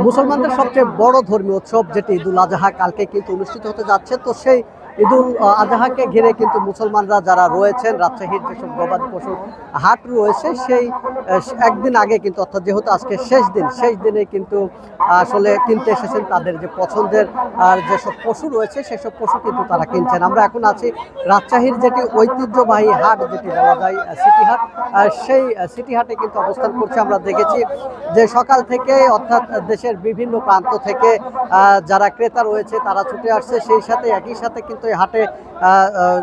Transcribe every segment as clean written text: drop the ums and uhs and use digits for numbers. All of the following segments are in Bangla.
মুসলমানদের সবচেয়ে বড় ধর্মীয় উৎসব যেটি ঈদুল আজহা কালকে কিন্তু অনুষ্ঠিত হতে যাচ্ছে। তো সেই ঈদুল আজহাকে ঘিরে কিন্তু মুসলমানরা যারা রয়েছেন রাজশাহীর যেসব গবাদি পশুর হাট রয়েছে সেই একদিন আগে কিন্তু অর্থাৎ যেহেতু আজকে শেষ দিনে কিন্তু আসলে কিনতে এসেছেন তাদের যে পছন্দের যেসব পশু রয়েছে সেসব পশু কিন্তু তারা কিনছেন। আমরা এখন আছি রাজশাহীর যেটি ঐতিহ্যবাহী হাট যেটি বলা যায় সিটি হাট, সেই সিটি হাটে কিন্তু অবস্থান করছে। আমরা দেখেছি যে সকাল থেকে অর্থাৎ দেশের বিভিন্ন প্রান্ত থেকে যারা ক্রেতা রয়েছে তারা ছুটে আসছে, সেই সাথে একই সাথে কিন্তু এই হাটে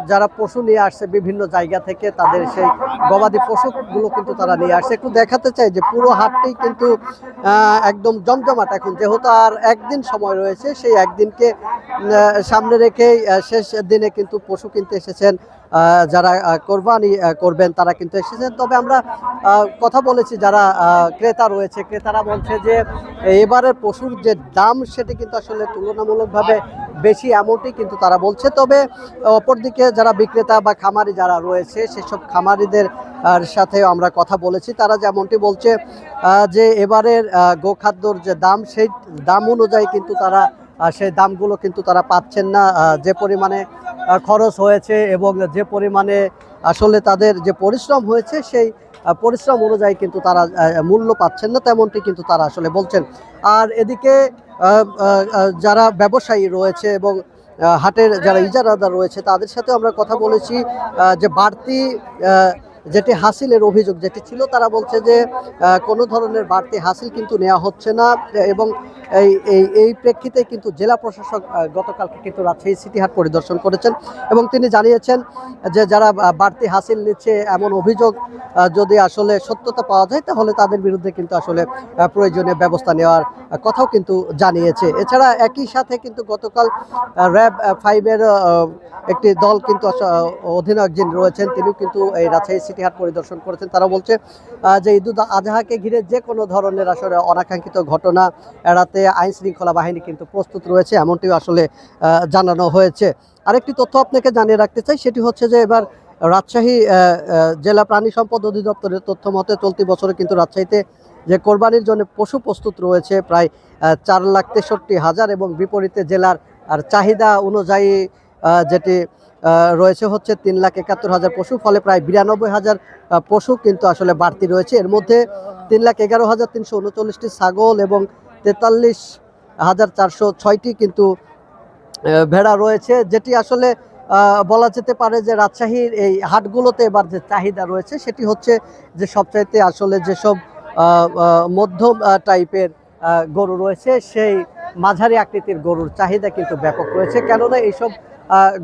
যারা পশু নিয়ে আসছে বিভিন্ন জায়গা থেকে তাদের সেই গবাদি পশুগুলো কিন্তু তারা নিয়ে আসছে। একটু দেখাতে চাই যে পুরো হাটটি কিন্তু একদম জমজমাট। এখন যেহেতু আর একদিন সময় রয়েছে সেই একদিনকে সামনে রেখেই শেষ দিনে কিন্তু পশু কিনতে এসেছেন যারা কোরবানি করবেন তারা কিন্তু এসেছেন। তবে আমরা কথা বলেছি যারা ক্রেতা রয়েছে, ক্রেতারা বলছে যে এবারের পশুর যে দাম সেটি কিন্তু আসলে তুলনামূলকভাবে বেশি, এমনটি কিন্তু তারা বলছে। তবে অপরদিকে যারা বিক্রেতা বা খামারি যারা রয়েছে সেসব খামারিদের সাথে আমরা কথা বলেছি, তারা যেমনটি বলছে যে এবারের গোখাদ্যর যে দাম সেই দাম অনুযায়ী কিন্তু তারা সেই দামগুলো কিন্তু তারা পাচ্ছেন না। যে পরিমাণে খরচ হয়েছে এবং যে পরিমাণে আসলে তাদের যে পরিশ্রম হয়েছে সেই পরিশ্রম অনুযায়ী কিন্তু তারা মূল্য পাচ্ছেন না, তেমনটি কিন্তু তারা আসলে বলছেন। আর এদিকে যারা ব্যবসায়ী রয়েছে এবং হাটের যারা ইজারাদার রয়েছে তাদের সাথে আমরা কথা বলেছি যে বাড়তি যেটি হাসিলের অভিযোগ যেটি ছিল, তারা বলছে যে কোনো ধরনের বাড়তি হাসিল কিন্তু নেওয়া হচ্ছে না। এবং এই প্রেক্ষিতে কিন্তু জেলা প্রশাসক গতকালকে কিন্তু রাজশাহী সিটি হাট পরিদর্শন করেছেন এবং তিনি জানিয়েছেন যে যারা বাড়তি হাসিল নিচ্ছে এমন অভিযোগ যদি আসলে সত্যতা পাওয়া যায় তাহলে তাদের বিরুদ্ধে কিন্তু আসলে প্রয়োজনীয় ব্যবস্থা নেওয়ার কথাও কিন্তু জানিয়েছে। এছাড়া একই সাথে কিন্তু গতকাল র্যাব 5-এর একটি দল কিন্তু অধিনায়ক যিনি রয়েছেন তিনিও কিন্তু এই রাজশাহী সিটি হাট পরিদর্শন করেছেন। তারা বলছে যে ঈদুল আজহাকে ঘিরে যে কোনো ধরনের আসলে অনাকাঙ্ক্ষিত ঘটনা এড়াতে আইন শৃঙ্খলা বাহিনী কিন্তু প্রস্তুত রয়েছে, এমনটিও আসলে জানানো হয়েছে। আরেকটি তথ্য আপনাকে জানিয়ে রাখতে চাই, সেটি হচ্ছে যে এবার রাজশাহী জেলা প্রাণী সম্পদ অধিদপ্তরের তথ্য মতে চলতি বছরে কিন্তু রাজশাহীতে যে কোরবানির জন্য পশু প্রস্তুত রয়েছে প্রায় 4,63,000 এবং বিপরীতে জেলার আর চাহিদা অনুযায়ী যেটি রয়েছে হচ্ছে 3,71,000 পশু, ফলে প্রায় 92,000 পশু কিন্তু আসলে বাড়তি রয়েছে। এর মধ্যে 3,11,339টি ছাগল এবং 43,406টি কিন্তু ভেড়া রয়েছে, যেটি আসলে বলা যেতে পারে যে রাজশাহীর এই হাটগুলোতে এবার যে চাহিদা রয়েছে সেটি হচ্ছে যে সবচাইতে আসলে যেসব মধ্যম টাইপের গরু রয়েছে সেই মাঝারি আকৃতির গরুর চাহিদা কিন্তু ব্যাপক রয়েছে। কেননা এইসব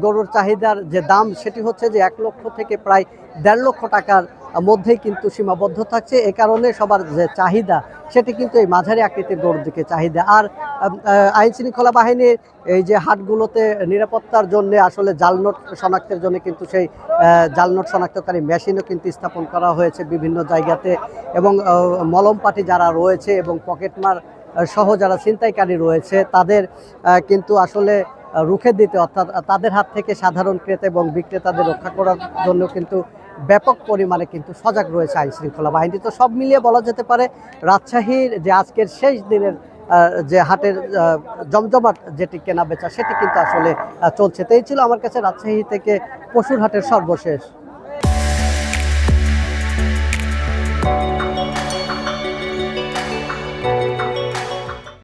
গরুর চাহিদার যে দাম সেটি হচ্ছে যে 1 লক্ষ থেকে প্রায় 1.5 লক্ষ টাকার মধ্যেই কিন্তু সীমাবদ্ধ থাকছে। এ কারণে সবার যে চাহিদা সেটি কিন্তু এই মাঝারি আকৃতির গরুর দিকে চাহিদা। আর আইন শৃঙ্খলা বাহিনীর এই যে হাটগুলোতে নিরাপত্তার জন্য আসলে জাল নোট শনাক্তের জন্য কিন্তু সেই জাল নোট শনাক্তকারী মেশিনও কিন্তু স্থাপন করা হয়েছে বিভিন্ন জায়গাতে। এবং মলম পাটি যারা রয়েছে এবং পকেটমার সহ যারা ছিনতাইকারী রয়েছে তাদের কিন্তু আসলে রুখে দিতে অর্থাৎ তাদের হাত থেকে সাধারণ ক্রেতা এবং বিক্রেতাদের রক্ষা করার জন্য কিন্তু ব্যাপক পরিমাণে কিন্তু সজাগ রয়েছে আইন শৃঙ্খলা বাহিনী। তো সব মিলিয়ে বলা যেতে পারে রাজশাহীর যে আজকের শেষ দিনের যে হাটের জমজমাট যেটি কেনা বেচা সেটি কিন্তু আসলে চলছে। তো এই ছিল আমার কাছে রাজশাহী থেকে পশুর হাটের সর্বশেষ।